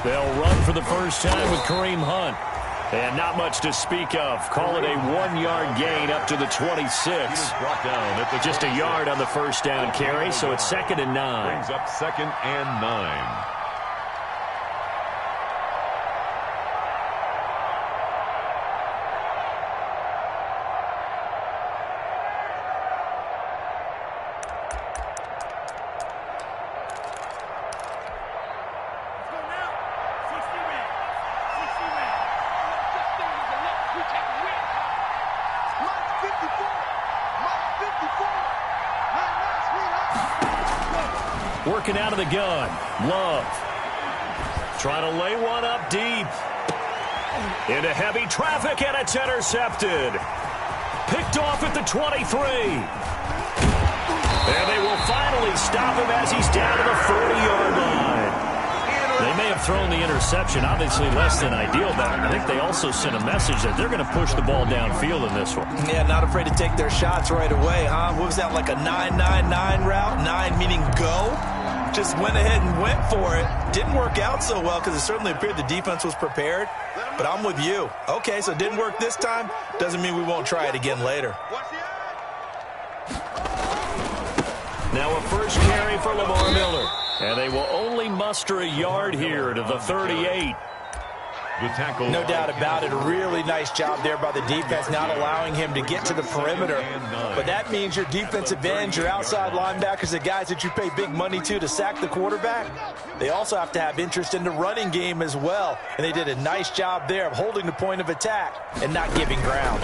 They'll run for the first time with Kareem Hunt. And not much to speak of. Call it a 1-yard gain up to the 26. Just a yard on the first down carry, so it's 2nd and 9. Brings up 2nd and 9. Working out of the gun. Love. Trying to lay one up deep. Into heavy traffic, and it's intercepted. Picked off at the 23. And they will finally stop him as he's down to the 40-yard line. They may have thrown the interception, obviously less than ideal, but I think they also sent a message that they're going to push the ball downfield in this one. Yeah, not afraid to take their shots right away, huh? What was that, like a 9-9-9 route? 9 meaning go? Just went ahead and went for it. Didn't work out so well because it certainly appeared the defense was prepared. But I'm with you. Okay, so it didn't work this time. Doesn't mean we won't try it again later. Now a first carry for Lamar Miller. And they will only muster a yard here to the 38. The tackle. No doubt about it. A really nice job there by the defense, not allowing him to get to the perimeter. But that means your defensive ends, your outside linebackers, the guys that you pay big money to sack the quarterback, they also have to have interest in the running game as well. And they did a nice job there of holding the point of attack and not giving ground.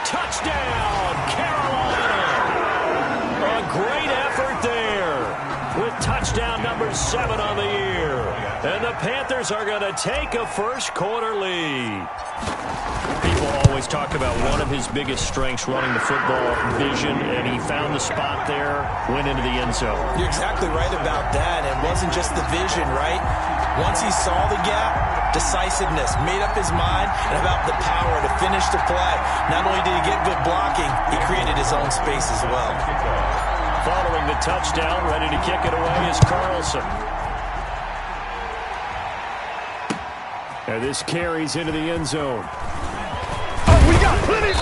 Touchdown, Carolina! A great effort there with touchdown number 7 on the year. And the Panthers are going to take a first-quarter lead. People always talk about one of his biggest strengths running the football, vision, and he found the spot there, went into the end zone. You're exactly right about that. It wasn't just the vision, right? Once he saw the gap, decisiveness, made up his mind, and about the power to finish the play. Not only did he get good blocking, he created his own space as well. Following the touchdown, ready to kick it away is Carlson. And this carries into the end zone. Oh, we got plenty!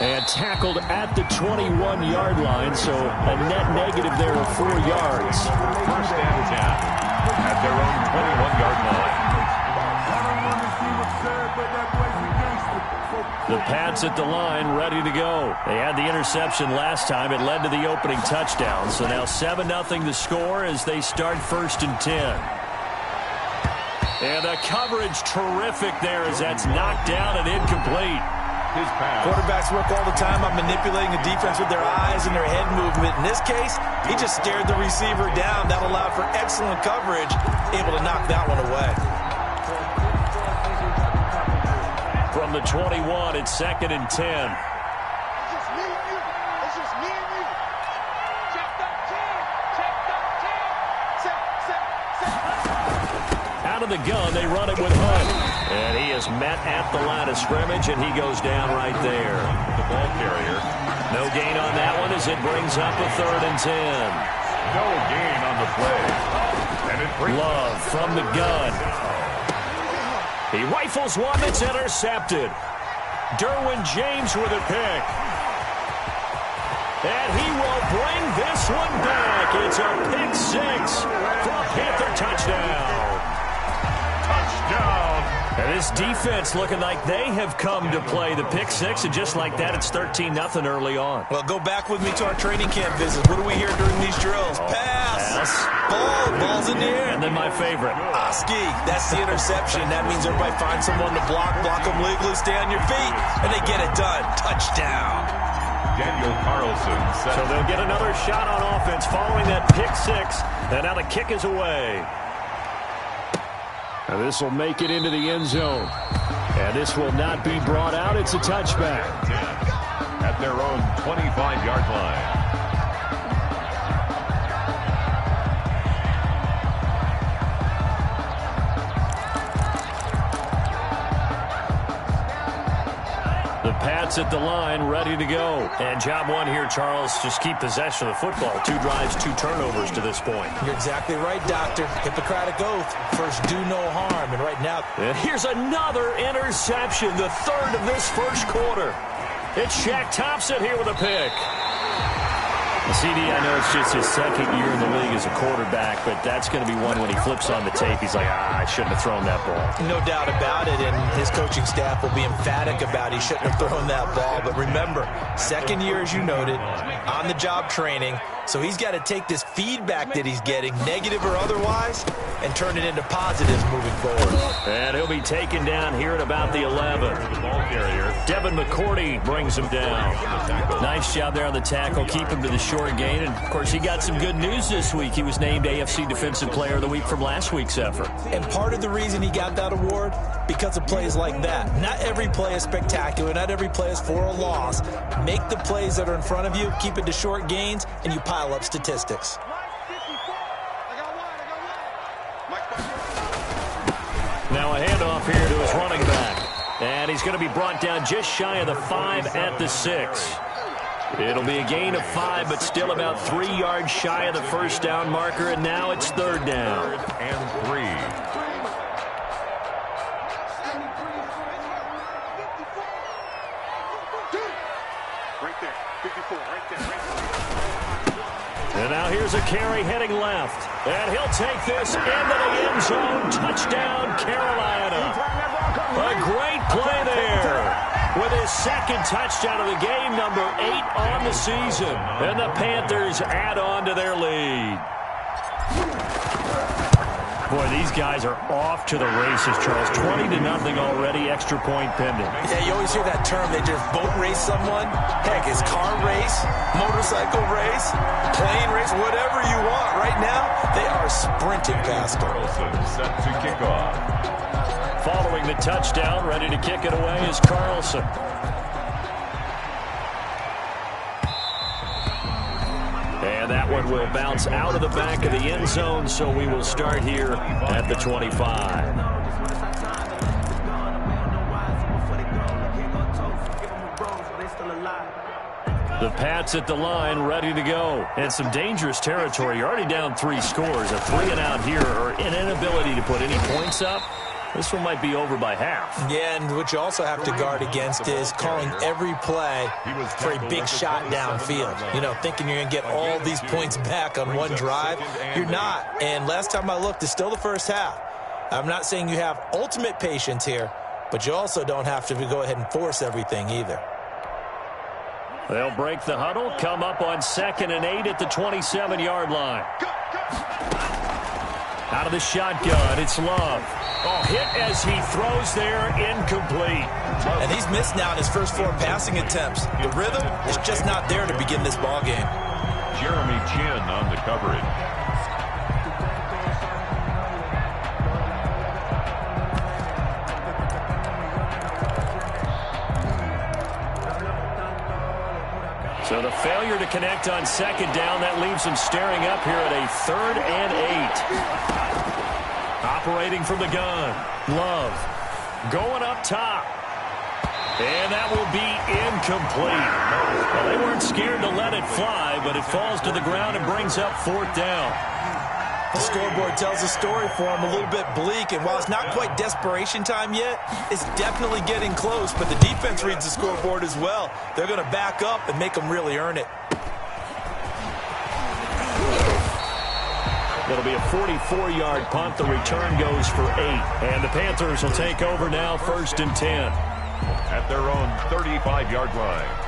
And tackled at the 21-yard line, so a net negative there of 4 yards. First and 10 at their own 21-yard line. The Pats at the line, ready to go. They had the interception last time. It led to the opening touchdown. So now 7-0 the score as they start 1st and 10. And the coverage terrific there as that's knocked down and incomplete. His pass. Quarterbacks work all the time on manipulating the defense with their eyes and their head movement. In this case, he just stared the receiver down. That allowed for excellent coverage, able to knock that one away. From the 21, it's 2nd and 10. Out of the gun, they run it with Hunt. And he is met at the line of scrimmage, and he goes down right there. The ball carrier. No gain on that one as it brings up a 3rd and 10. No gain on the play. And it brings Love from the gun. He rifles one that's intercepted. Derwin James with a pick. And he will bring this one back. It's a pick 6 for a Panther touchdown. touchdown. And this defense looking like they have come to play the pick 6, and just like that, it's 13-0 early on. Well, go back with me to our training camp visits. What do we hear during these drills? Pass. Ball's in the air. And then my favorite. Oski, that's the interception. That means everybody finds someone to block them legally, stay on your feet, and they get it done. Touchdown. Daniel Carlson. So they'll get another shot on offense following that pick 6, and now the kick is away. Now this will make it into the end zone. And this will not be brought out. It's a touchback. At their own 25-yard line. The Pats at the line, ready to go. And job one here, Charles, just keep possession of the football. 2 drives, 2 turnovers to this point. You're exactly right, Doctor. Hippocratic oath. First, do no harm. And right now... And here's another interception, the 3rd of this first quarter. It's Shaq Thompson here with a pick. CD, I know it's just his 2nd year in the league as a quarterback, but that's going to be one when he flips on the tape. He's like, I shouldn't have thrown that ball. No doubt about it, and his coaching staff will be emphatic about he shouldn't have thrown that ball. But remember, 2nd year, as you noted, on-the-job training, so he's got to take this feedback that he's getting, negative or otherwise, and turn it into positives moving forward. And he'll be taken down here at about the 11. Devin McCourty brings him down. Nice job there on the tackle. Keep him to the short gain. And, of course, he got some good news this week. He was named AFC Defensive Player of the Week from last week's effort. And part of the reason he got that award, because of plays like that. Not every play is spectacular. Not every play is for a loss. Make the plays that are in front of you, keep it to short gains, and you pile up statistics. Now a handoff here to his running back. And he's going to be brought down just shy of the 5 at the 6. It'll be a gain of 5, but still about 3 yards shy of the first down marker, and now it's 3rd down. 3rd and 3. Right there, 54, right there. And now here's a carry heading left. And he'll take this into the end zone. Touchdown, Carolina. A great play there with his 2nd touchdown of the game, number 8 on the season. And the Panthers add on to their lead. Boy, these guys are off to the races, Charles. 20-0 already, extra point pending. Yeah, you always hear that term. They just boat race someone. Heck, it's car race, motorcycle race, plane race, whatever you want. Right now, they are sprinting past them. Set to kick off. Following the touchdown, ready to kick it away is Carlson. And that one will bounce out of the back of the end zone, so we will start here at the 25. The Pats at the line, ready to go. And some dangerous territory. You're already down 3 scores. A 3-and-out here, or an inability to put any points up. This one might be over by half. Yeah, and what you also have to guard against is calling every play for a big shot downfield. You know, thinking you're going to get all these points back on one drive. You're not. And last time I looked, it's still the first half. I'm not saying you have ultimate patience here, but you also don't have to go ahead and force everything either. They'll break the huddle, come up on 2nd and 8 at the 27-yard line. Out of the shotgun, it's Love. Oh, hit as he throws there, incomplete. And he's missed now in his first 4 passing attempts. The rhythm is just not there to begin this ball game. Jeremy Chin on the coverage. So the failure to connect on 2nd down, that leaves him staring up here at a 3rd and 8. Operating from the gun. Love going up top. And that will be incomplete. Well, they weren't scared to let it fly, but it falls to the ground and brings up 4th down. The scoreboard tells a story for him, a little bit bleak, and while it's not quite desperation time yet, it's definitely getting close, but the defense reads the scoreboard as well. They're going to back up and make them really earn it. It'll be a 44-yard punt. The return goes for 8. And the Panthers will take over now, 1st and 10. At their own 35-yard line.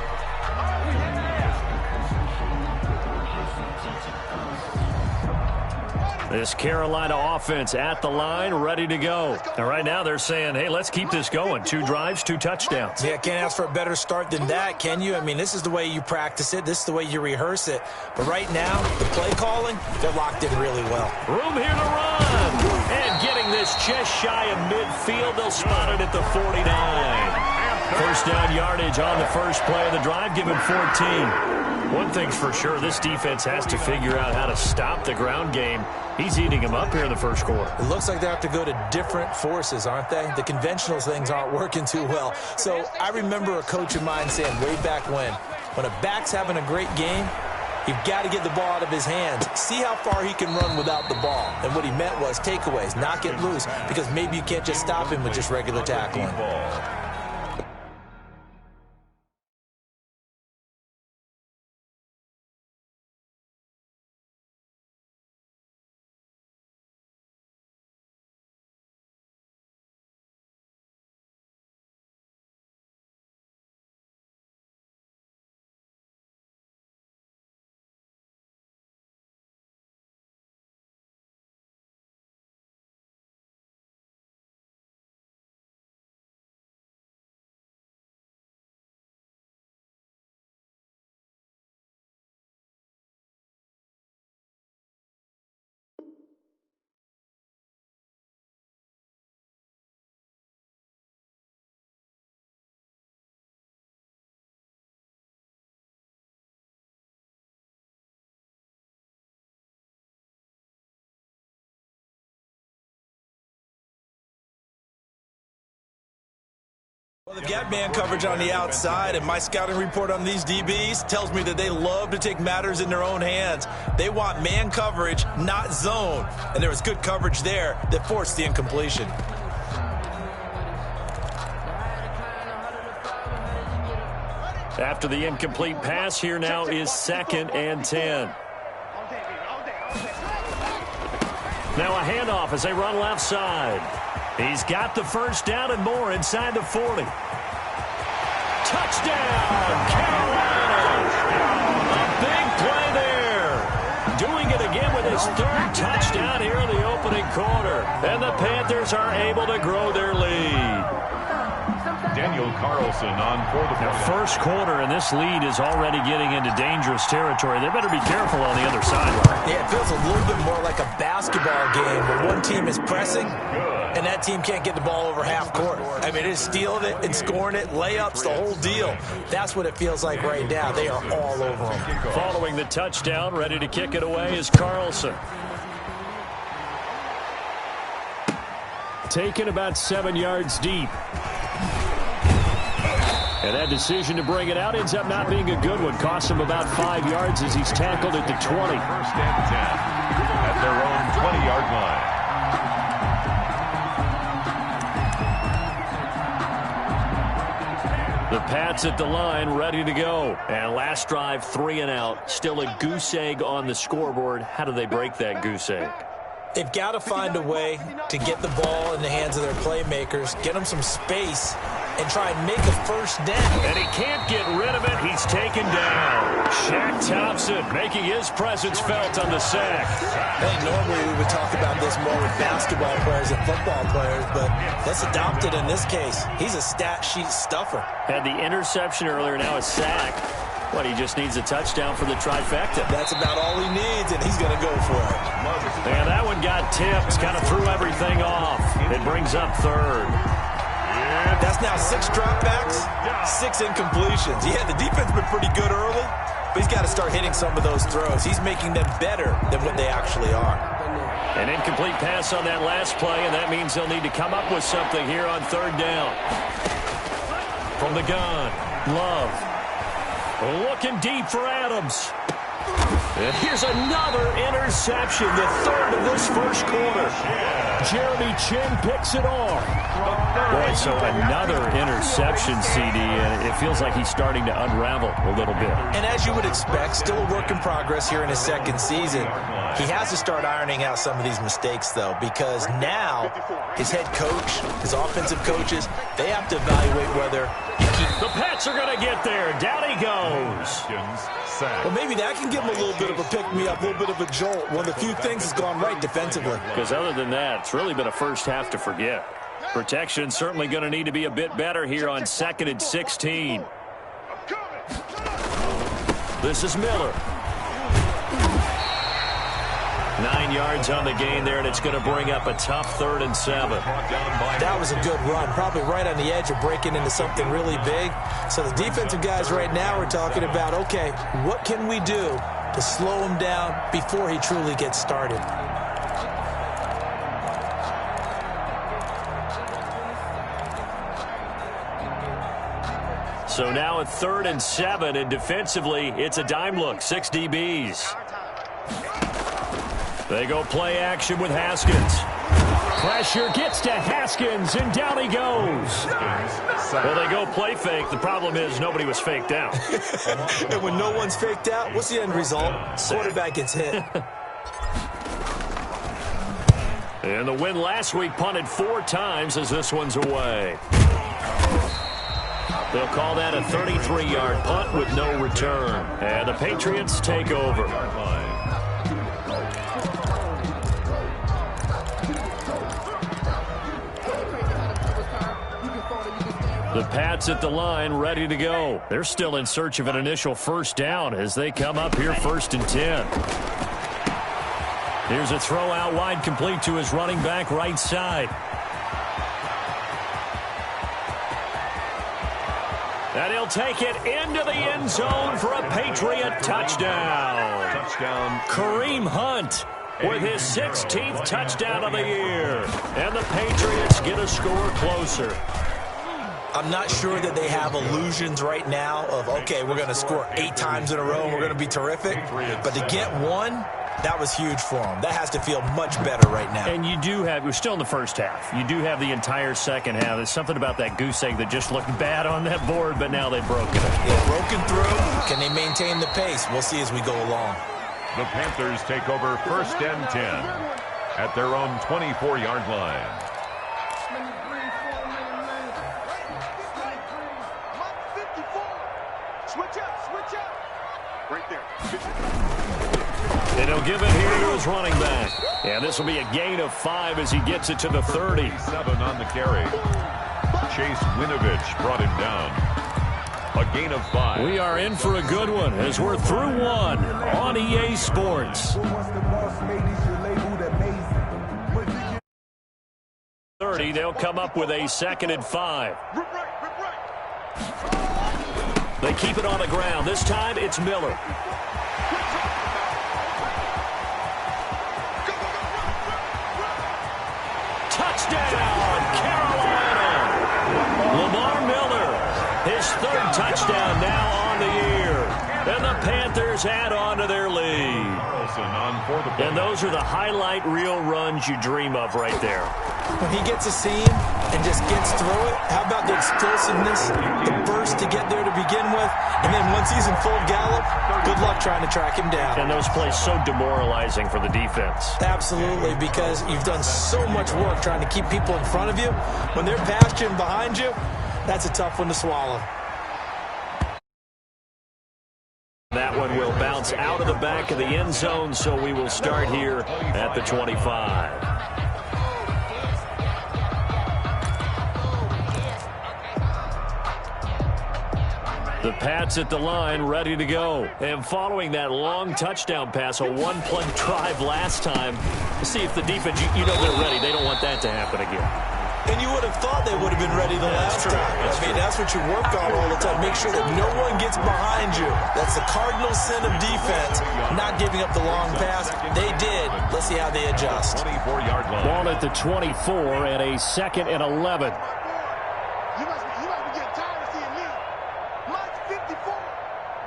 This Carolina offense at the line, ready to go. And right now they're saying, hey, let's keep this going. 2 drives, 2 touchdowns. Yeah, can't ask for a better start than that, can you? I mean, this is the way you practice it. This is the way you rehearse it. But right now, the play calling, they're locked in really well. Room here to run. And getting this this just shy of midfield. They'll spot it at the 49. First down yardage on the first play of the drive. Give him 14. One thing's for sure, this defense has to figure out how to stop the ground game. He's eating him up here in the first quarter. It looks like they have to go to different forces, aren't they? The conventional things aren't working too well. So I remember a coach of mine saying way back when a back's having a great game, you've got to get the ball out of his hands. See how far he can run without the ball. And what he meant was takeaways, knock it loose, because maybe you can't just stop him with just regular tackling. Well, they've got man coverage on the outside, and my scouting report on these DBs tells me that they love to take matters in their own hands. They want man coverage, not zone. And there was good coverage there that forced the incompletion. After the incomplete pass, here now is 2nd and 10. Now a handoff as they run left side. He's got the first down and more inside the 40. Touchdown, Carolina! A big play there. Doing it again with his 3rd touchdown here in the opening quarter. And the Panthers are able to grow their lead. Daniel Carlson on for the first quarter, and this lead is already getting into dangerous territory. They better be careful on the other sideline. Yeah, it feels a little bit more like a basketball game where one team is pressing and that team can't get the ball over half court. I mean, it is stealing it and scoring it, layups, the whole deal. That's what it feels like right now. They are all over them. Following the touchdown, ready to kick it away is Carlson. Taken about 7 yards deep. And that decision to bring it out ends up not being a good one. Costs him about 5 yards as he's tackled at the 20. First and 10 at their own 20-yard line. The Pats at the line, ready to go. And last drive, 3 and out. Still a goose egg on the scoreboard. How do they break that goose egg? They've got to find a way to get the ball in the hands of their playmakers, get them some space, and try and make a first down. And he can't get rid of it. He's taken down. Shaq Thompson making his presence felt on the sack. Hey, normally we would talk about this more with basketball players and football players, but let's adopt it in this case. He's a stat sheet stuffer. Had the interception earlier, now a sack. What, he just needs a touchdown for the trifecta. That's about all he needs, and he's going to go for it. And that one got tipped, kind of threw everything off. It brings up 3rd. That's now 6 dropbacks, 6 incompletions. Yeah, the defense has been pretty good early, but he's got to start hitting some of those throws. He's making them better than what they actually are. An incomplete pass on that last play, and that means they'll need to come up with something here on 3rd down. From the gun, Love. Looking deep for Adams. And here's another interception, the 3rd of this first quarter. Jeremy Chin picks it off. Boy, so another interception, CD, and it feels like he's starting to unravel a little bit. And as you would expect, still a work in progress here in his 2nd season. He has to start ironing out some of these mistakes, though, because now his head coach, his offensive coaches, they have to evaluate whether he keeps. The Pats are going to get there. Down he goes. Well, maybe that can give him a little bit of a pick-me-up, a little bit of a jolt. One of the few things that's gone right defensively. Because other than that, it's really been a first half to forget. Protection certainly going to need to be a bit better here on 2nd and 16. This is Miller. 9 yards on the gain there, and it's going to bring up a tough 3rd and 7. That was a good run, probably right on the edge of breaking into something really big. So the defensive guys right now are talking about, okay, what can we do to slow him down before he truly gets started? So now at 3rd and 7, and defensively, it's a dime look, 6 DBs. They go play action with Haskins. Pressure gets to Haskins, and down he goes. Well, they go play fake. The problem is nobody was faked out. And when no one's faked out, what's the end result? Quarterback gets hit. And the win last week punted 4 times as this one's away. They'll call that a 33-yard punt with no return. And the Patriots take over. The Pats at the line, ready to go. They're still in search of an initial first down as they come up here 1st and 10. Here's a throw out wide, complete to his running back right side. And he'll take it into the end zone for a Patriot touchdown. Kareem Hunt with his 16th touchdown of the year. And the Patriots get a score closer. I'm not sure that they have illusions right now of, okay, we're going to score 8 times in a row and we're going to be terrific. But to get one, that was huge for them. That has to feel much better right now. And you do have, we're still in the first half. You do have the entire second half. There's something about that goose egg that just looked bad on that board, but now they've broken it. Yeah, broken through. Can they maintain the pace? We'll see as we go along. The Panthers take over 1st and 10 at their own 24-yard line. Right there. And he'll give it here to his running back. And this will be a gain of 5 as he gets it to the 30. 7 on the carry. Chase Winovich brought him down. A gain of 5. We are in for a good one as we're through one on EA Sports. 30, they'll come up with a 2nd and 5. They keep it on the ground. This time it's Miller. Touchdown, Carolina! Lamar Miller, his 3rd touchdown now on the year. And the Panthers add on to their lead. And those are the highlight reel runs you dream of right there. When he gets a seam and just gets through it, how about the explosiveness, the burst to get there to begin with, and then once he's in full gallop, good luck trying to track him down. And those plays so demoralizing for the defense. Absolutely, because you've done so much work trying to keep people in front of you. When they're past you and behind you, that's a tough one to swallow. That one will bounce out of the back of the end zone, so we will start here at the 25. The Pats at the line, ready to go. And following that long touchdown pass, a one-play drive last time, see if the defense, you know they're ready. They don't want that to happen again. And you would have thought they would have been ready the last time. I mean, that's what you work on all the time. Make sure that no one gets behind you. That's the cardinal sin of defense, not giving up the long pass. They did. Let's see how they adjust. 24-yard line. Ball at the 24 and a 2nd and 11. You must be getting tired of seeing me. Mine's 54.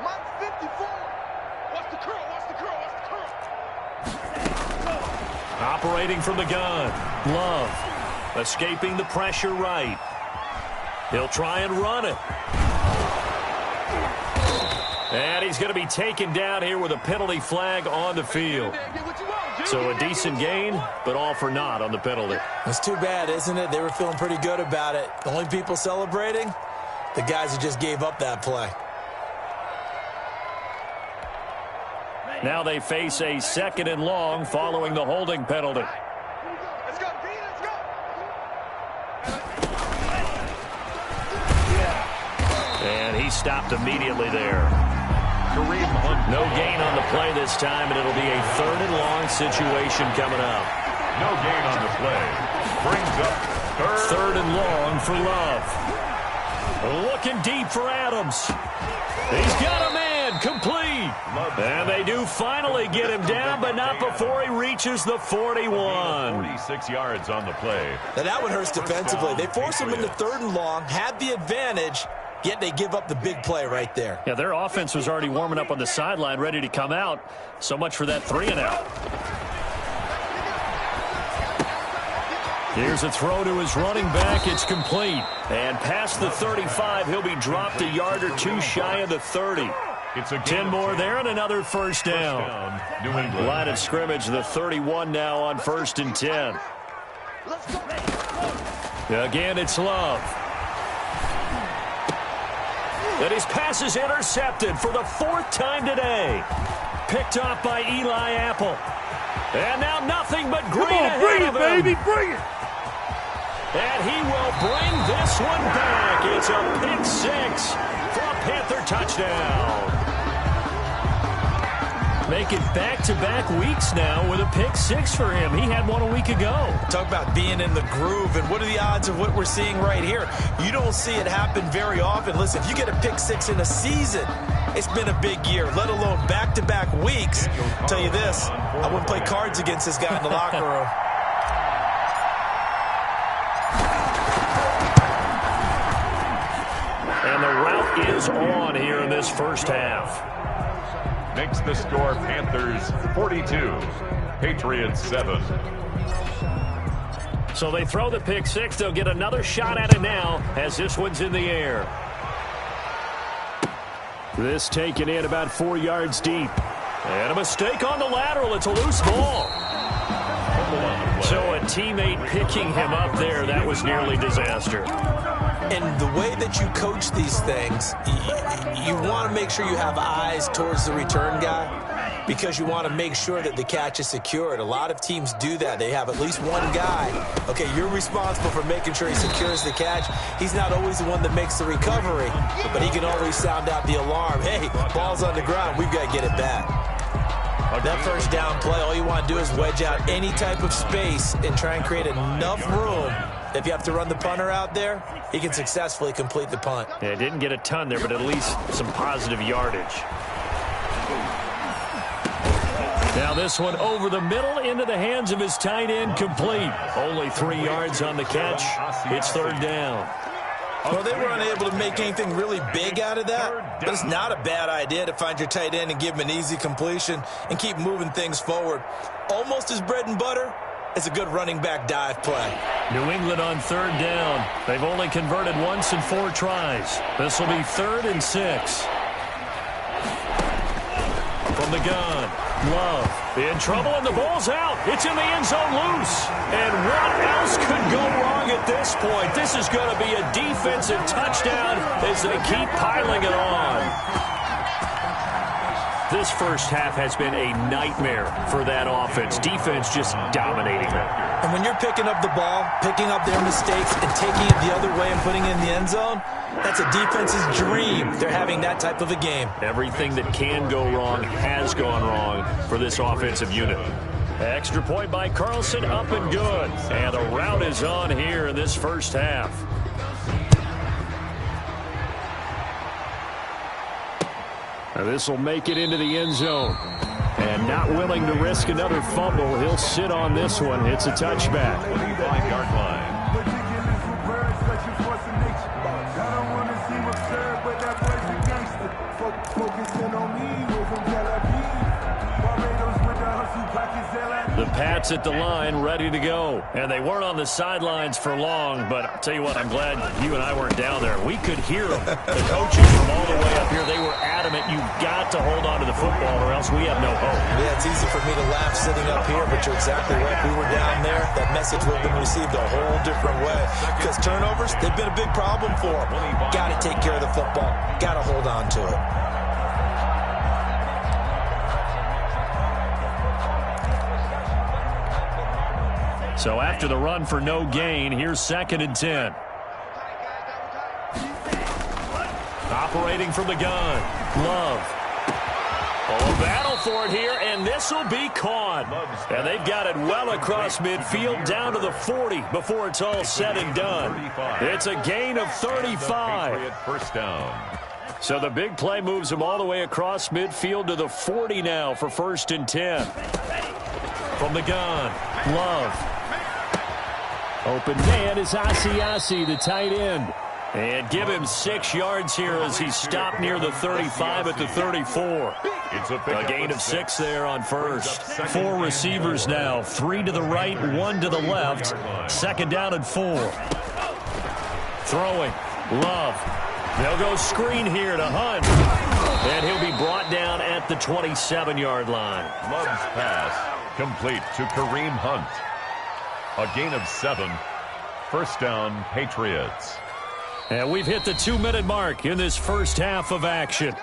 Mine's 54. Watch the curl. Watch the curl. Watch the curl. Operating from the gun. Love. Escaping the pressure right. He'll try and run it. And he's going to be taken down here with a penalty flag on the field. So a decent gain, but all for naught on the penalty. It's too bad, isn't it? They were feeling pretty good about it. The only people celebrating, the guys who just gave up that play. Now they face a 2nd and long following the holding penalty. Let's go, B. Let's go. And he stopped immediately there. Kareem Hunt. No gain on the play this time, and it'll be a 3rd and long situation coming up. No gain on the play. Brings up 3rd and long for Love. Looking deep for Adams. He's got a man, complete. And they do finally get him down, but not before he reaches the 41. 46 yards on the play. Now that one hurts defensively. They force him into 3rd and long, had the advantage, yet they give up the big play right there. Yeah, their offense was already warming up on the sideline, ready to come out. So much for that 3-and-out. Here's a throw to his running back. It's complete. And past the 35, he'll be dropped a yard or two shy of the 30. It's a 10 more there and another first down. New England. Line of scrimmage, the 31 now on 1st and 10. Again, it's Love. And his pass is intercepted for the 4th time today. Picked off by Eli Apple. And now nothing but green ahead bring it, of him. baby, bring it. And he will bring this one back. It's a pick 6 for a Panther touchdown. Make it back-to-back weeks now with a pick 6 for him. He had one a week ago. Talk about being in the groove, and what are the odds of what we're seeing right here? You don't see it happen very often. Listen, if you get a pick 6 in a season, it's been a big year, let alone back-to-back weeks. I'll tell you this, I wouldn't play cards against this guy in the locker room. And the route is on here in this first half. Makes the score Panthers 42, Patriots 7. So they throw the pick 6. They'll get another shot at it now as this one's in the air. This taken in about 4 yards deep. And a mistake on the lateral. It's a loose ball. So a teammate picking him up there, that was nearly disaster. And the way that you coach these things, you want to make sure you have eyes towards the return guy because you want to make sure that the catch is secured. A lot of teams do that. They have at least one guy. Okay, you're responsible for making sure he secures the catch. He's not always the one that makes the recovery, but he can always sound out the alarm. Hey, ball's on the ground. We've got to get it back. That first down play, all you want to do is wedge out any type of space and try and create enough room. If you have to run the punter out there, he can successfully complete the punt. Yeah, didn't get a ton there, but at least some positive yardage. Now this one over the middle into the hands of his tight end, complete. Only 3 yards on the catch. It's 3rd down. Well, they were unable to make anything really big out of that, but it's not a bad idea to find your tight end and give him an easy completion and keep moving things forward. Almost as bread and butter as a good running back dive play. New England on 3rd down. They've only converted once in 4 tries. This will be 3rd and 6. From the gun, Love in trouble, and the ball's out. It's in the end zone loose. And what else could go wrong at this point? This is going to be a defensive touchdown as they keep piling it on. This first half has been a nightmare for that offense. Defense just dominating them. And when you're picking up the ball, picking up their mistakes, and taking it the other way and putting it in the end zone, that's a defense's dream. They're having that type of a game. Everything that can go wrong has gone wrong for this offensive unit. Extra point by Carlson, up and good. And the route is on here in this first half. Now this will make it into the end zone. And not willing to risk another fumble, he'll sit on this one. It's a touchback. 25-yard line. The Pats at the line, ready to go. And they weren't on the sidelines for long, but I'll tell you what, I'm glad you and I weren't down there. We could hear them. The coaches from all the way up here, they were adamant, you've got to hold on to the football or else we have no hope. Yeah, it's easy for me to laugh sitting up here, but you're exactly right. We were down there. That message would have been received a whole different way. Because turnovers, they've been a big problem for them. Got to take care of the football. Got to hold on to it. So after the run for no gain, here's 2nd and 10. Operating from the gun, Love. Oh, a battle for it here, and this will be caught. And they've got it well across midfield down to the 40 before it's all said and done. It's a gain of 35. First down. So the big play moves them all the way across midfield to the 40 now for 1st and 10. From the gun, Love. Open man is Asiasi, the tight end. And give him 6 yards here as he's stopped near the 35 at the 34. A gain of 6 there on first. 4 receivers now, 3 to the right, 1 to the left. 2nd down and 4. Throwing, Love. They'll go screen here to Hunt. And he'll be brought down at the 27-yard line. Love's pass complete to Kareem Hunt. A gain of 7. First down, Patriots. And we've hit the 2-minute mark in this first half of action.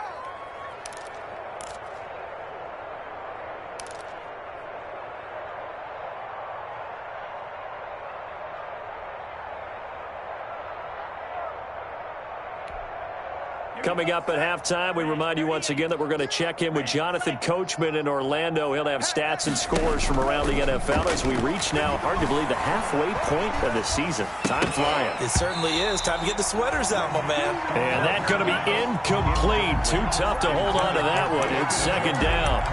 Coming up at halftime, we remind you once again that we're going to check in with Jonathan Coachman in Orlando. He'll have stats and scores from around the NFL as we reach now, hard to believe, the halfway point of the season. Time flying. It certainly is. Time to get the sweaters out, my man. And that's going to be incomplete. Too tough to hold on to that one. It's 2nd down.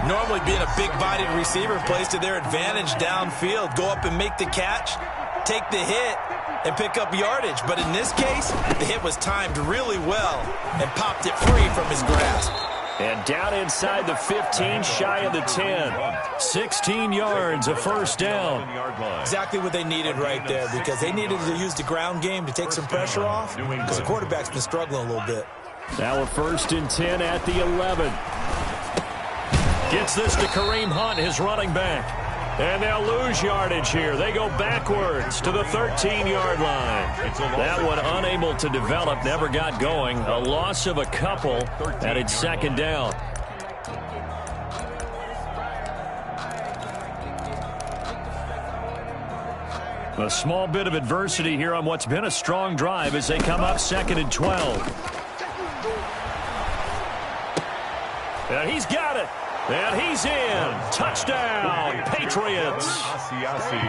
Normally being a big-bodied receiver plays to their advantage downfield. Go up and make the catch, take the hit, and pick up yardage. But in this case, the hit was timed really well and popped it free from his grasp. And down inside the 15, shy of the 10. 16 yards, a 1st down. Exactly what they needed right there, because they needed to use the ground game to take some pressure off, because the quarterback's been struggling a little bit. Now a 1st and 10 at the 11. Gets this to Kareem Hunt, his running back. And they'll lose yardage here. They go backwards to the 13-yard line. That one unable to develop, never got going. A loss of a couple, and it's 2nd down. A small bit of adversity here on what's been a strong drive as they come up 2nd and 12. And he's got it. And he's in. Touchdown, Patriots.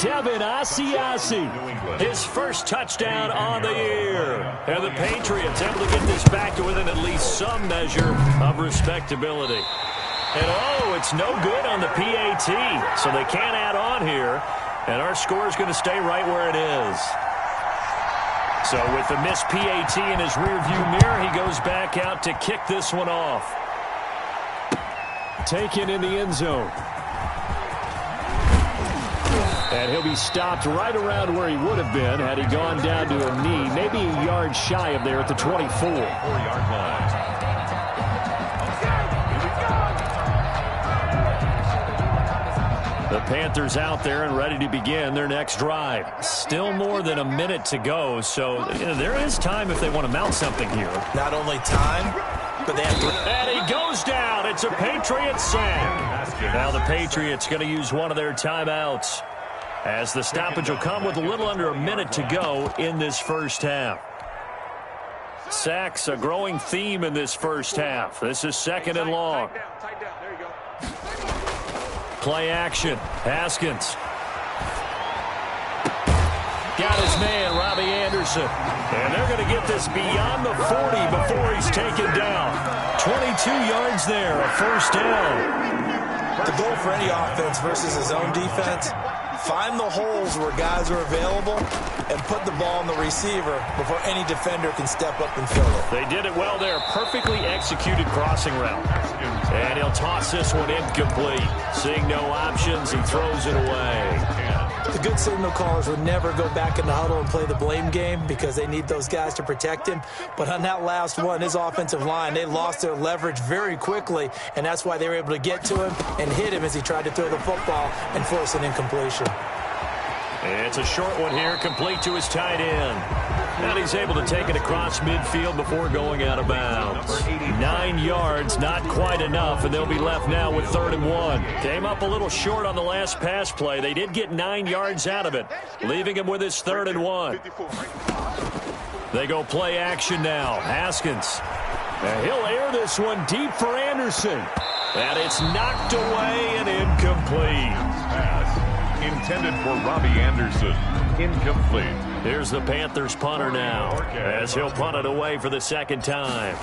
Devin Asiasi, his first touchdown on the year. And the Patriots able to get this back to within at least some measure of respectability. And, oh, it's no good on the PAT, so they can't add on here. And our score is going to stay right where it is. So with the missed PAT in his rearview mirror, he goes back out to kick this one off. Taken in the end zone. And he'll be stopped right around where he would have been had he gone down to a knee, maybe a yard shy of there at the 24. 4-yard line. The Panthers out there and ready to begin their next drive. Still more than a minute to go, so there is time if they want to mount something here. Not only time, but they have to. And he goes down. It's a Patriots sack. Now the Patriots going to use one of their timeouts as the stoppage will come with a little under a minute to go in this first half. Sacks a growing theme in this first half. This is 2nd and long. Play action. Haskins. Got his man, Robbie Anderson. And they're going to get this beyond the 40 before he's taken down. 22 yards there, a 1st down. The goal for any offense versus his own defense, find the holes where guys are available and put the ball on the receiver before any defender can step up and fill it. They did it well there. Perfectly executed crossing route. And he'll toss this one incomplete. Seeing no options, he throws it away. The good signal callers would never go back in the huddle and play the blame game because they need those guys to protect him. But on that last one, his offensive line, they lost their leverage very quickly, and that's why they were able to get to him and hit him as he tried to throw the football and force an incompletion. It's a short one here, complete to his tight end. And he's able to take it across midfield before going out of bounds. 9 yards, not quite enough, and they'll be left now with 3rd and 1. Came up a little short on the last pass play. They did get 9 yards out of it, leaving him with his 3rd and 1. They go play action now. Haskins. And he'll air this one deep for Anderson. And it's knocked away and incomplete. Pass intended for Robbie Anderson. Incomplete. Here's the Panthers punter now, as he'll punt it away for the second time.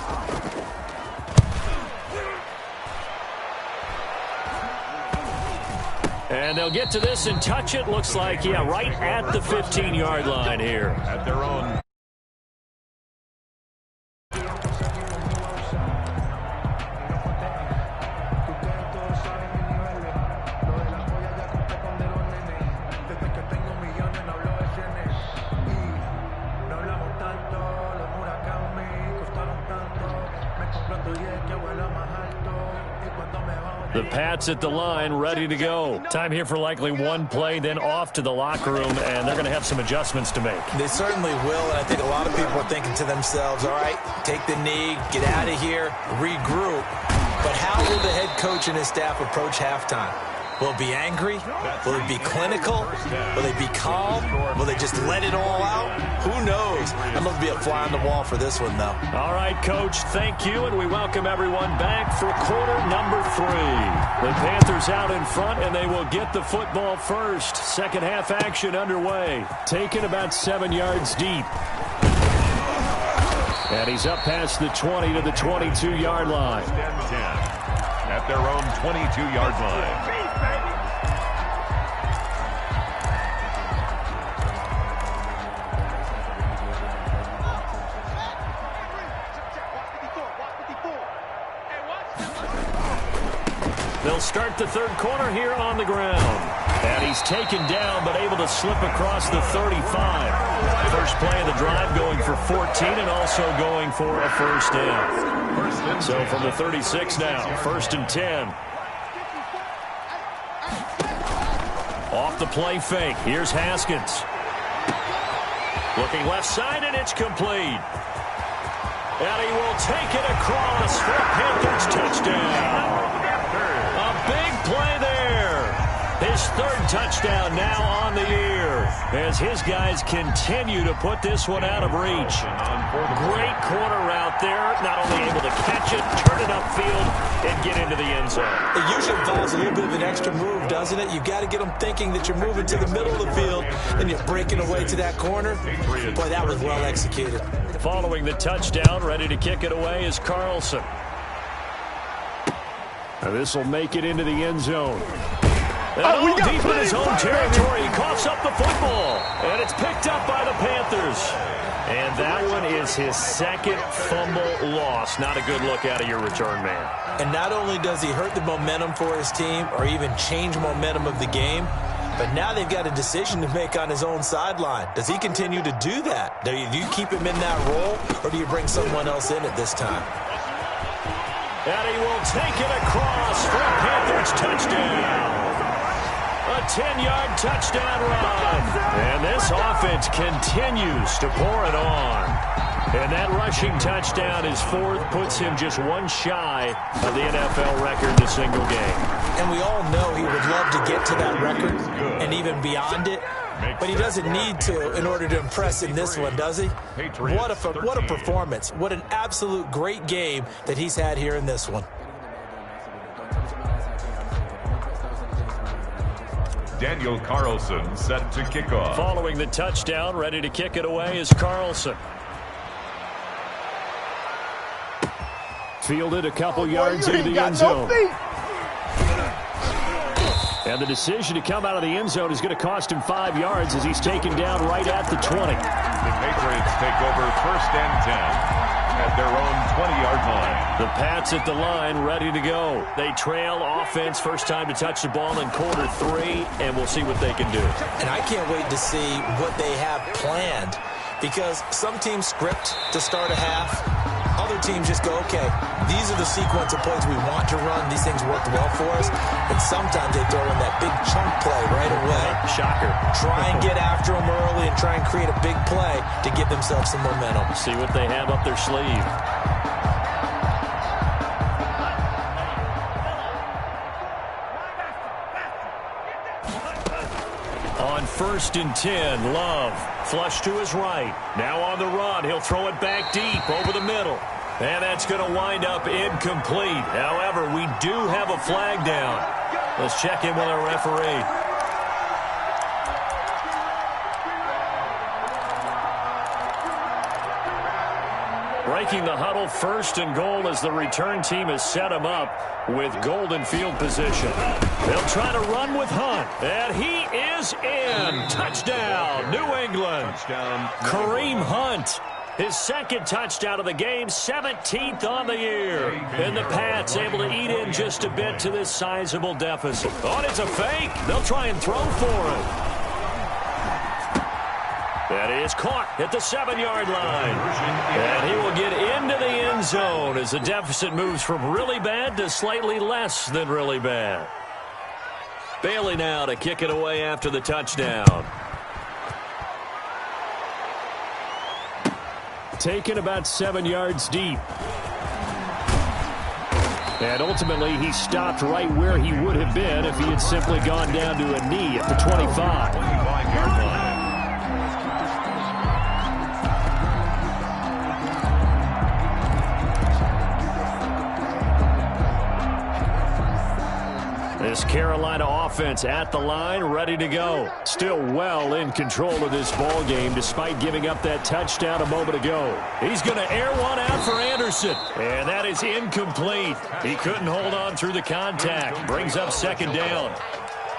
And they'll get to this and touch it. Looks like, yeah, right at the 15-yard line here. At their own. The Pats at the line, ready to go. Time here for likely one play, then off to the locker room, and they're going to have some adjustments to make. They certainly will, and I think a lot of people are thinking to themselves, all right, take the knee, get out of here, regroup. But how will the head coach and his staff approach halftime? Will it be angry? Will it be clinical? Will they be calm? Will they just let it all out? Who knows? I'd love to be a fly on the wall for this one, though. All right, Coach, thank you, and we welcome everyone back for quarter number 3. The Panthers out in front, and they will get the football first. Second half action underway. Taken about 7 yards deep. And he's up past the 20 to the 22-yard line. At their own 22-yard line. They'll start the third quarter here on the ground. And he's taken down, but able to slip across the 35. First play of the drive going for 14 and also going for a first down. So from the 36 now, first and 10. Off the play fake. Here's Haskins. Looking left side, and it's complete. And he will take it across for a Panthers touchdown. A big play there. His third touchdown now on the year as his guys continue to put this one out of reach. Great corner route there. Not only able to catch it, turn it upfield, and get into the end zone. It usually involves a little bit of an extra move, doesn't it? You've got to get them thinking that you're moving to the middle of the field and you're breaking away to that corner. Boy, that was well executed. Following the touchdown, ready to kick it away is Carlson. Now this will make it into the end zone. And deep in his own territory, he coughs up the football. And it's picked up by the Panthers. And that one is his second fumble loss. Not a good look out of your return man. And not only does he hurt the momentum for his team or even change momentum of the game, but now they've got a decision to make on his own sideline. Does he continue to do that? Do you keep him in that role, or do you bring someone else in at this time? And he will take it across for a Panthers touchdown. A 10-yard touchdown run. And this offense continues to pour it on. And that rushing touchdown is fourth, puts him just one shy of the NFL record in a single game. And we all know he would love to get to that record and even beyond it. But he doesn't need to in order to impress in this one, does he? What a performance. What an absolute great game that he's had here in this one. Daniel Carlson set to kick off. Following the touchdown, ready to kick it away is Carlson. Fielded a couple yards into the end zone. And the decision to come out of the end zone is going to cost him 5 yards as he's taken down right at the 20. The Patriots take over first and 10 at their own 20-yard line. The Pats at the line, ready to go. They trail offense, first time to touch the ball in quarter 3, and we'll see what they can do. And I can't wait to see what they have planned, because some teams script to start a half. Other teams just go, okay, these are the sequence of plays we want to run. These things worked well for us. And sometimes they throw in that big chunk play right away. Shocker. Try and get after them early and try and create a big play to give themselves some momentum. See what they have up their sleeve. On first and 10, Love. Flush to his right. Now on the run. He'll throw it back deep over the middle. And that's going to wind up incomplete. However, we do have a flag down. Let's check in with our referee. Breaking the huddle, 1st and goal as the return team has set him up with golden field position. They'll try to run with Hunt, and he is in. Touchdown, New England. Kareem Hunt, his 2nd touchdown of the game, 17th on the year. And the Pats able to eat in just a bit to this sizable deficit. Oh, it's a fake. They'll try and throw for it. That is caught at the 7-yard line. And he will get into the end zone as the deficit moves from really bad to slightly less than really bad. Bailey now to kick it away after the touchdown. Taken about 7 yards deep. And ultimately, he stopped right where he would have been if he had simply gone down to a knee at the 25. 25-yard line. This Carolina offense at the line, ready to go. Still well in control of this ball game despite giving up that touchdown a moment ago. He's going to air one out for Anderson. And that is incomplete. He couldn't hold on through the contact. Brings up 2nd down.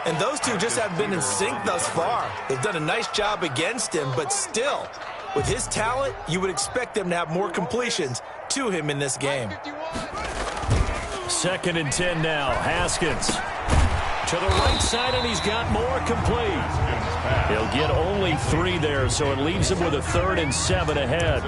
And those two just have been in sync thus far. They've done a nice job against him, but still, with his talent, you would expect them to have more completions to him in this game. 2nd and 10 now. Haskins to the right side, and he's got more complete. He'll get only 3 there, so it leaves him with a 3rd and 7 ahead.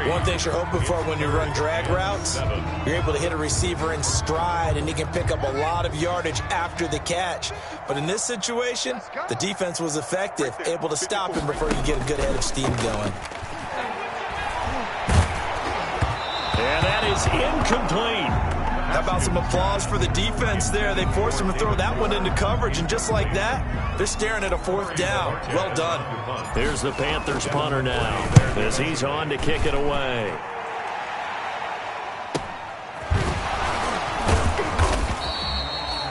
One thing you're hoping for when you run drag routes, you're able to hit a receiver in stride, and he can pick up a lot of yardage after the catch. But in this situation, the defense was effective, able to stop him before you get a good head of steam going. And that is incomplete. How about some applause for the defense there? They forced him to throw that one into coverage, and just like that, they're staring at a 4th down. Well done. Here's the Panthers punter now as he's on to kick it away.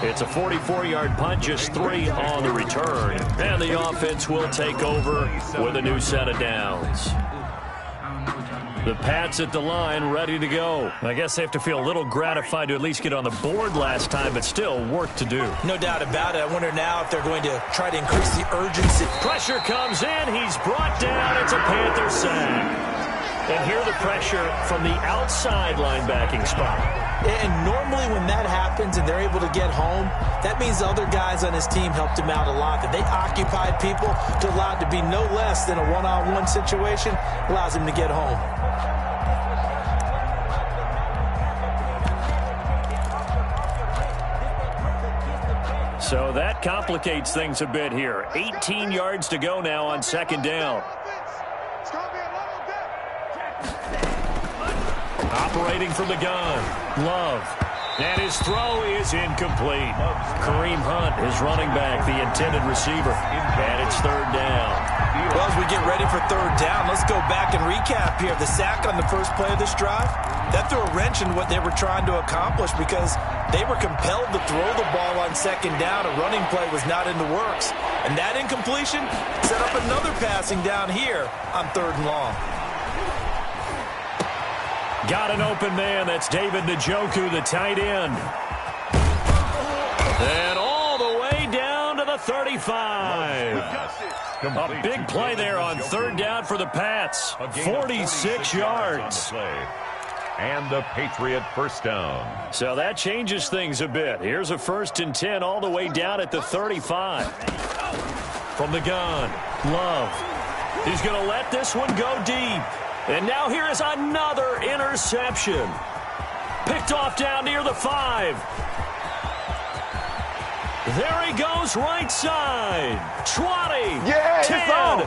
It's a 44-yard punt, just 3 on the return. And the offense will take over with a new set of downs. The Pats at the line, ready to go. I guess they have to feel a little gratified to at least get on the board last time, but still work to do. No doubt about it. I wonder now if they're going to try to increase the urgency. Pressure comes in. He's brought down. It's a Panther sack. And here the pressure from the outside linebacking spot. And normally when that happens and they're able to get home, that means the other guys on his team helped him out a lot. That they occupied people to allow it to be no less than a one-on-one situation, allows him to get home. So that complicates things a bit here. 18 yards to go now on 2nd down. Operating from the gun, Love. And his throw is incomplete. Kareem Hunt, his running back, the intended receiver. And it's 3rd down. Well, as we get ready for 3rd down, let's go back and recap here. The sack on the first play of this drive, that threw a wrench in what they were trying to accomplish because they were compelled to throw the ball on 2nd down. A running play was not in the works. And that incompletion set up another passing down here on 3rd and long. Got an open man. That's David Njoku, the tight end. And all the way down to the 35. A big play there on 3rd down for the Pats. 46 yards. And the Patriot 1st down. So that changes things a bit. Here's a 1st and 10 all the way down at the 35. From the gun, Love. He's going to let this one go deep. And now here is another interception. Picked off down near the 5. There he goes right side. 20. Yeah, 10. it's on.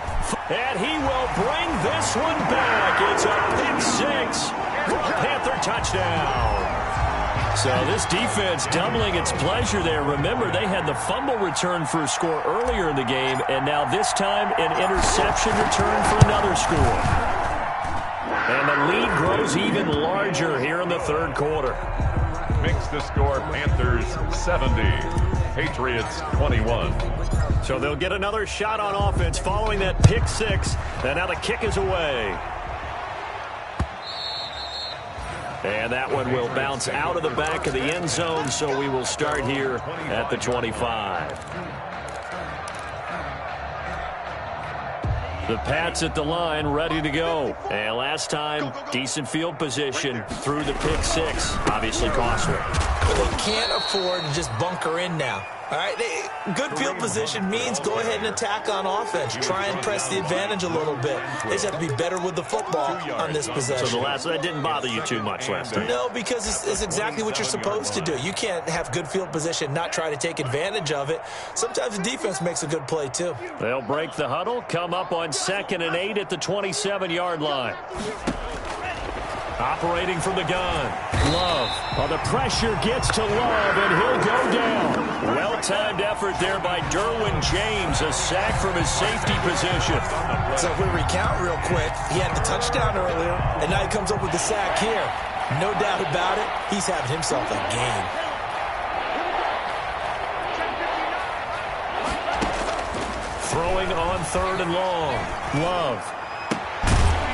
And he will bring this one back. It's a pick 6 for a Panther touchdown. So this defense doubling its pleasure there. Remember, they had the fumble return for a score earlier in the game, and now this time an interception return for another score. And the lead grows even larger here in the third quarter. Makes the score Panthers 70, Patriots 21. So they'll get another shot on offense following that pick six. And now the kick is away. And that one will bounce out of the back of the end zone, so we will start here at the 25. The Pats at the line, ready to go. And last time, decent field position through the pick six. Obviously costly. They can't afford to just bunker in now. All right, good field position means go ahead and attack on offense. Try and press the advantage a little bit. They just have to be better with the football on this possession. So that didn't bother you too much last time? No, because it's exactly what you're supposed to do. You can't have good field position, not try to take advantage of it. Sometimes the defense makes a good play, too. They'll break the huddle, come up on 2nd and 8 at the 27-yard line. Operating from the gun. Love. Oh, the pressure gets to Love, and he'll go down. Well-timed effort there by Derwin James. A sack from his safety position. So if we recount real quick, he had the touchdown earlier, and now he comes up with the sack here. No doubt about it, he's having himself a game. Throwing on 3rd and long. Love.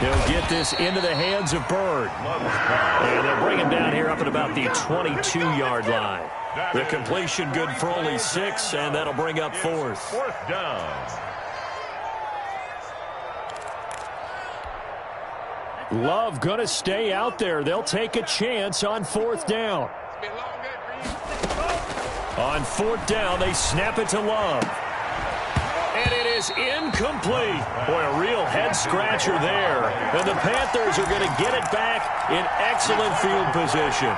He'll get this into the hands of Bird. And they'll bring him down here up at about the 22-yard line. The completion good for only 6, and that'll bring up 4th. 4th down. Love going to stay out there. They'll take a chance on 4th down. On 4th down, they snap it to Love. And it is incomplete. Boy, a real head-scratcher there. And the Panthers are going to get it back in excellent field position.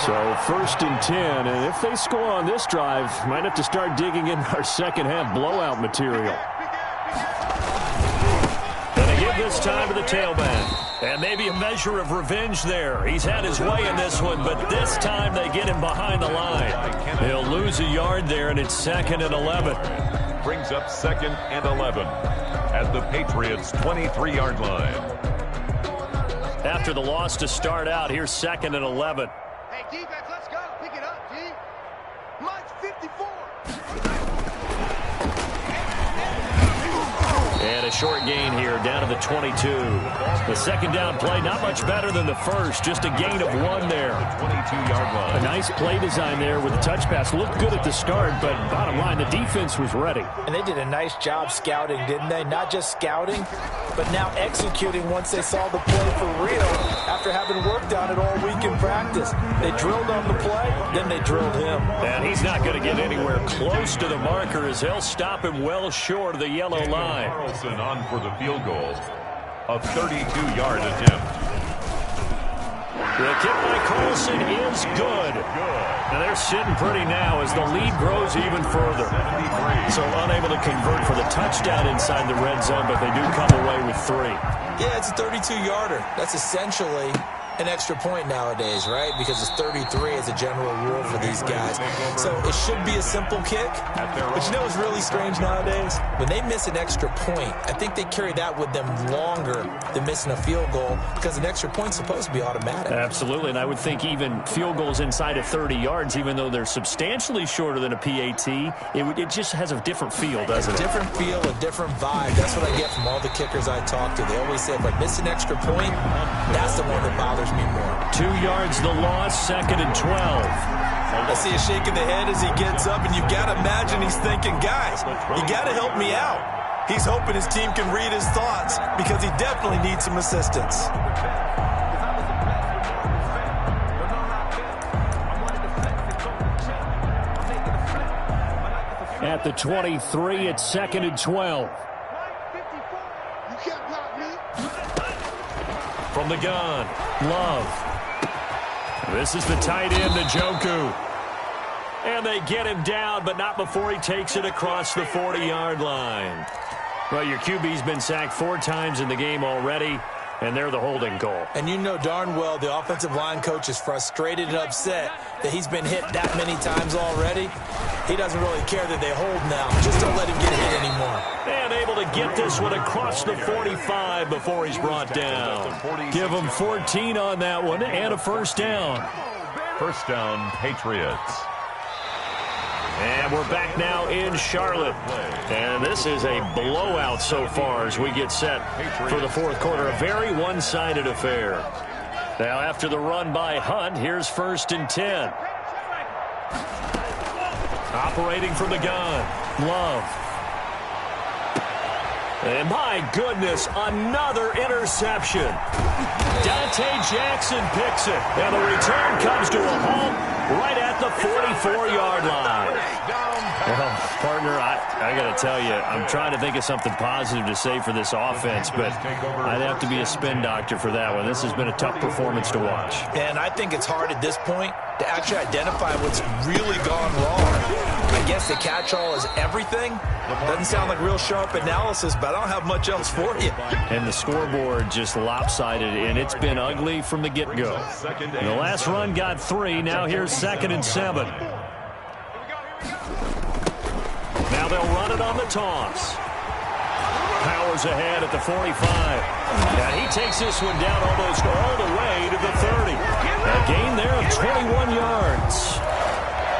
So 1st and 10, and if they score on this drive, might have to start digging in our second-half blowout material. Going to give this time to the tailback. And maybe a measure of revenge there. He's had his way in this one, but this time they get him behind the line. He'll lose a yard there, and it's 2nd and 11. Brings up 2nd and 11 at the Patriots' 23-yard line. After the loss to start out, here's 2nd and 11. Hey, defense, let's go. Pick it up, G. Mine's 54. And a short gain here down to the 22. The second down play, not much better than the first. Just a gain of 1 there. 22-yard line. A nice play design there with the touch pass. Looked good at the start, but bottom line, the defense was ready. And they did a nice job scouting, didn't they? Not just scouting, but now executing once they saw the play for real after having worked on it all week in practice. They drilled on the play, then they drilled him. And he's not going to get anywhere close to the marker as they'll stop him well short of the yellow line. Carlson on for the field goal. A 32-yard attempt. The kick by Carlson is good. And they're sitting pretty now as the lead grows even further. So unable to convert for the touchdown inside the red zone, but they do come away with 3. Yeah, it's a 32-yarder. That's essentially an extra point nowadays, right? Because it's 33 as a general rule for these guys. So it should be a simple kick. But you know what's really strange nowadays? When they miss an extra point, I think they carry that with them longer than missing a field goal because an extra point's supposed to be automatic. Absolutely, and I would think even field goals inside of 30 yards, even though they're substantially shorter than a PAT, it just has a different feel, doesn't it? A different feel, a different vibe. That's what I get from all the kickers I talk to. They always say, if I miss an extra point, that's the one that bothers me more. 2 yards the loss, 2nd and 12. I see a shake of the head as he gets up, and you've got to imagine he's thinking, guys, you got to help me out. He's hoping his team can read his thoughts because he definitely needs some assistance. At the 23, it's 2nd and 12. You can't block me. From the gun, Love. This is the tight end, Njoku. And they get him down, but not before he takes it across the 40-yard line. Well, your QB's been sacked 4 times in the game already, and they're the holding goal. And you know darn well the offensive line coach is frustrated and upset that he's been hit that many times already. He doesn't really care that they hold now. Just don't let him get hit anymore. And able to get this one across the 45 before he's brought down. Give him 14 on that one and a first down. First down, Patriots. And we're back now in Charlotte. And this is a blowout so far as we get set for the fourth quarter. A very one-sided affair. Now after the run by Hunt, here's 1st and 10. Operating from the gun, Love. And my goodness, another interception. Dante Jackson picks it. And the return comes to a halt right at the 44-yard line. Well, partner, I got to tell you, I'm trying to think of something positive to say for this offense, but I'd have to be a spin doctor for that one. This has been a tough performance to watch. And I think it's hard at this point to actually identify what's really gone wrong. I guess the catch-all is everything. Doesn't sound like real sharp analysis, but I don't have much else for you. And the scoreboard just lopsided, and it's been ugly from the get-go. The last run got 3. Now here's 2nd and 7. Now they'll run it on the toss. Powers ahead at the 45. And he takes this one down almost all the way to the 30. A gain there of 21 yards.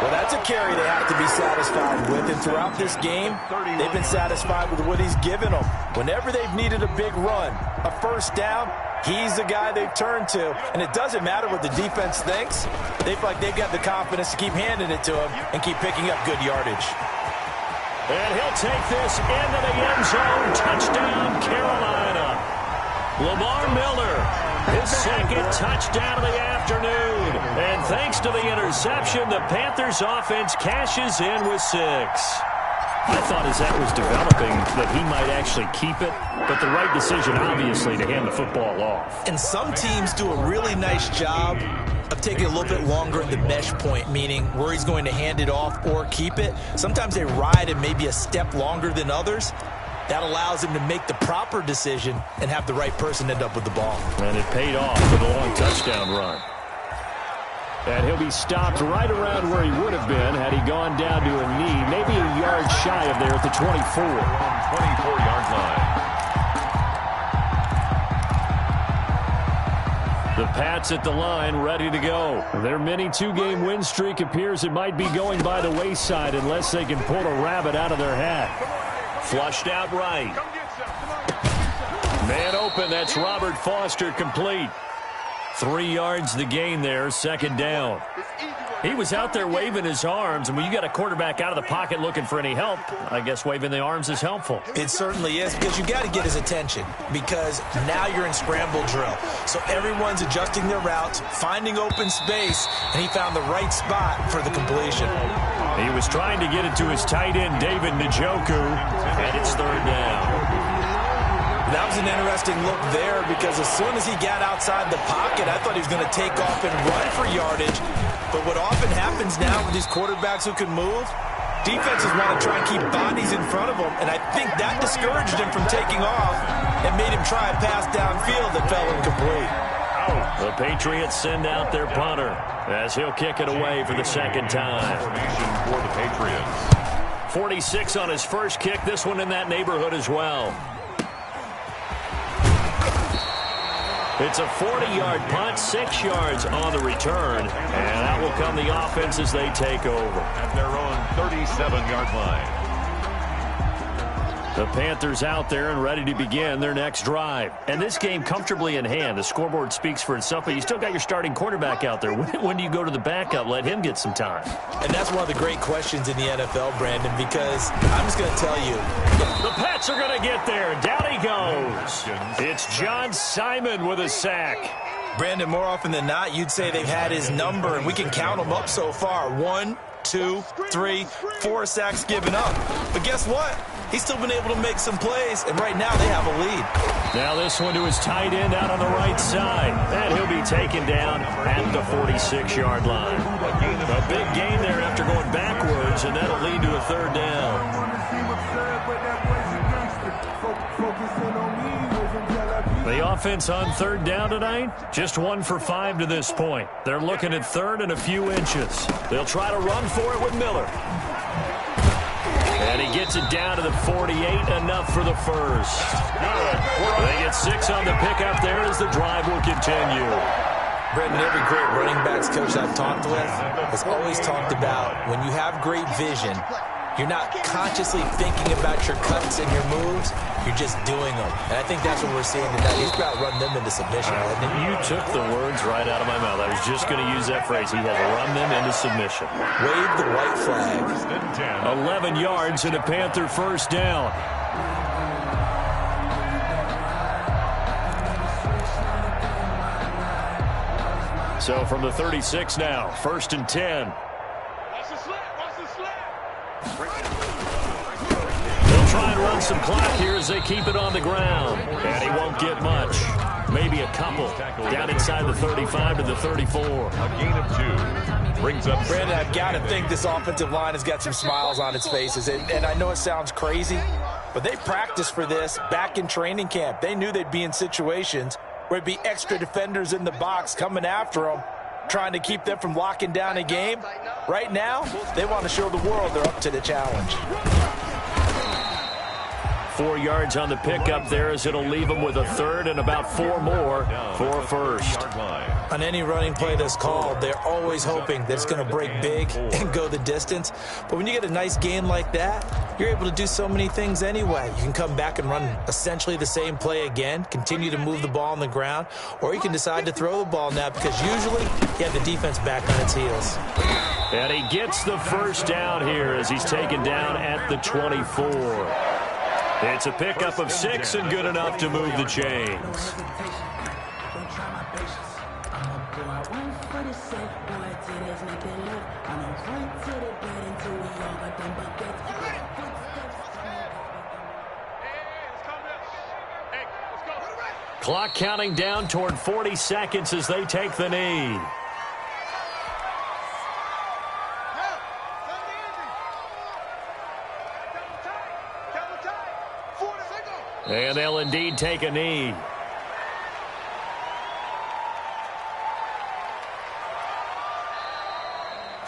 Well, that's a carry they have to be satisfied with. And throughout this game, they've been satisfied with what he's given them. Whenever they've needed a big run, a first down, he's the guy they've turned to. And it doesn't matter what the defense thinks. They feel like they've got the confidence to keep handing it to him and keep picking up good yardage. And he'll take this into the end zone. Touchdown, Carolina. Lamar Miller, his 2nd touchdown of the afternoon. And thanks to the interception, the Panthers offense cashes in with 6. I thought as that was developing that he might actually keep it, but the right decision, obviously, to hand the football off. And some teams do a really nice job of taking a little bit longer in the mesh point, meaning where he's going to hand it off or keep it. Sometimes they ride it maybe a step longer than others. That allows him to make the proper decision and have the right person end up with the ball. And it paid off for the long touchdown run. And he'll be stopped right around where he would have been had he gone down to a knee, maybe a yard shy of there at the 24. 24-yard line. The Pats at the line, ready to go. Their mini 2-game win streak appears it might be going by the wayside unless they can pull a rabbit out of their hat. Flushed out right. Man open, that's Robert Foster, complete. 3 yards the gain there, 2nd down. He was out there waving his arms, and when you got a quarterback out of the pocket looking for any help, I guess waving the arms is helpful. It certainly is, because you got to get his attention, because now you're in scramble drill. So everyone's adjusting their routes, finding open space, and he found the right spot for the completion. He was trying to get it to his tight end, David Njoku, and it's 3rd down. That was an interesting look there, because as soon as he got outside the pocket, I thought he was going to take off and run for yardage. But what often happens now with these quarterbacks who can move, defenses want to try and keep bodies in front of them, and I think that discouraged him from taking off and made him try a pass downfield that fell incomplete. The Patriots send out their punter as he'll kick it away for the 2nd time. For the Patriots. 46 on his first kick, this one in that neighborhood as well. It's a 40-yard punt, 6 yards on the return, and that will come the offense as they take over. At their own 37-yard line. The Panthers out there and ready to begin their next drive. And this game comfortably in hand. The scoreboard speaks for itself, but you still got your starting quarterback out there. When do you go to the backup? Let him get some time. And that's one of the great questions in the NFL, Brandon, because I'm just going to tell you. The Pats are going to get there. Down he goes. It's John Simon with a sack. Brandon, more often than not, you'd say they've had his number, and we can count them up so far. 1, 2, 3, 4 sacks given up. But guess what? He's still been able to make some plays, and right now they have a lead. Now this one to his tight end out on the right side. And he'll be taken down at the 46-yard line. A big gain there after going backwards, and that'll lead to a 3rd down. The offense on 3rd down tonight, just 1 for 5 to this point. They're looking at 3rd and a few inches. They'll try to run for it with Miller. And he gets it down to the 48, enough for the first. They get 6 on the pickup there as the drive will continue. Brendan, every great running backs coach I've talked with has always talked about when you have great vision, you're not consciously thinking about your cuts and your moves. You're just doing them. And I think that's what we're seeing tonight. He's about to run them into submission. You took the words right out of my mouth. I was just going to use that phrase. He has run them into submission. Wave the white flag. 11 yards and a Panther first down. So from the 36 now, 1st and 10. They'll try and run some clock here as they keep it on the ground. And he won't get much. Maybe a couple. Down inside the 35 to the 34. A gain of 2. Brings up Brandon, I've got to think this offensive line has got some smiles on its faces. And I know it sounds crazy, but they practiced for this back in training camp. They knew they'd be in situations where it'd be extra defenders in the box coming after them, trying to keep them from locking down a game. Right now, they want to show the world they're up to the challenge. 4 yards on the pickup there as it'll leave them with a third and about 4 more for first. On any running play that's called, they're always hoping that it's going to break big and go the distance. But when you get a nice gain like that, you're able to do so many things anyway. You can come back and run essentially the same play again, continue to move the ball on the ground, or you can decide to throw the ball now because usually you have the defense back on its heels. And he gets the first down here as he's taken down at the 24. It's a pickup of 6 and good enough to move the chains. Clock counting down toward 40 seconds as they take the knee. And they'll indeed take a knee.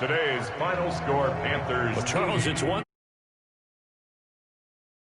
Today's final score, Panthers. Well, Charles, it's one.